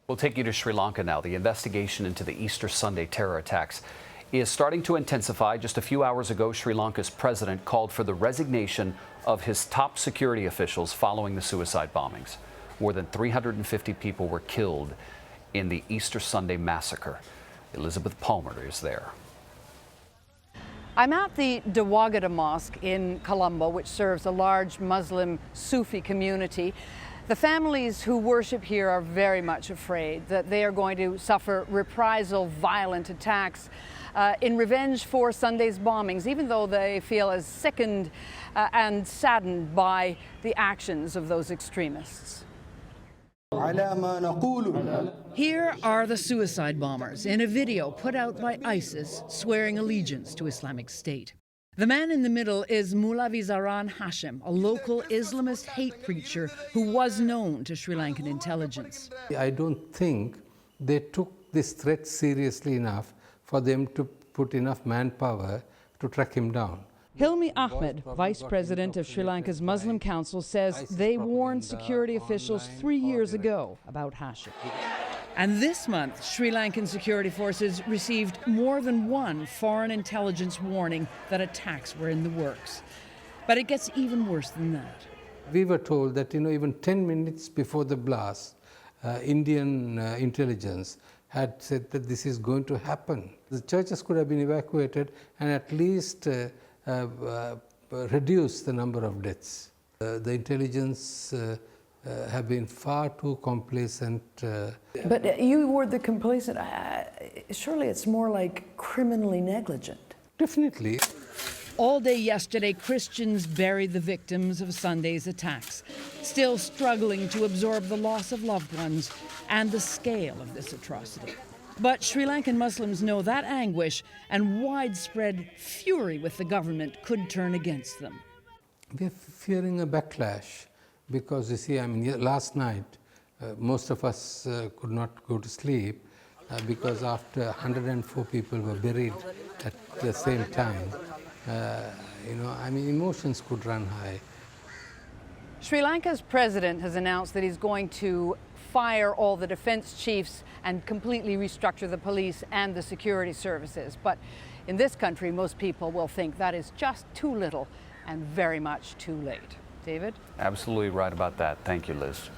We'll take you to Sri Lanka now. The investigation into the Easter Sunday terror attacks is starting to intensify. Just a few hours ago, Sri Lanka's president called for the resignation of his top security officials following the suicide bombings. More than 350 people were killed in the Easter Sunday massacre. Elizabeth Palmer is there. I'm at the Dewagata Mosque in Colombo, which serves a large Muslim Sufi community. The families who worship here are very much afraid that they are going to suffer reprisal, violent attacks in revenge for Sunday's bombings, even though they feel as sickened and saddened by the actions of those extremists. Here are the suicide bombers in a video put out by ISIS swearing allegiance to Islamic State. The man in the middle is Maulavi Zaran Hashim, a local Islamist hate preacher who was known to Sri Lankan intelligence. I don't think they took this threat seriously enough for them to put enough manpower to track him down. Hilmi Ahmed, vice president of Sri Lanka's Muslim Council, says they warned security officials 3 years ago about Hashim. And this month, Sri Lankan security forces received more than one foreign intelligence warning that attacks were in the works. But it gets even worse than that. We were told that, even 10 minutes before the blast, Indian intelligence had said that this is going to happen. The churches could have been evacuated and at least reduce the number of deaths. The intelligence have been far too complacent. But you were the complacent. Surely it's more like criminally negligent. Definitely. All day yesterday, Christians buried the victims of Sunday's attacks, still struggling to absorb the loss of loved ones and the scale of this atrocity. But Sri Lankan Muslims know that anguish and widespread fury with the government could turn against them. We're fearing a backlash because, you see, last night, most of us could not go to sleep because after 104 people were buried at the same time, emotions could run high. Sri Lanka's president has announced that he's going to fire all the defense chiefs and completely restructure the police and the security services. But in this country, most people will think that is just too little and very much too late. David? Absolutely right about that. Thank you, Liz.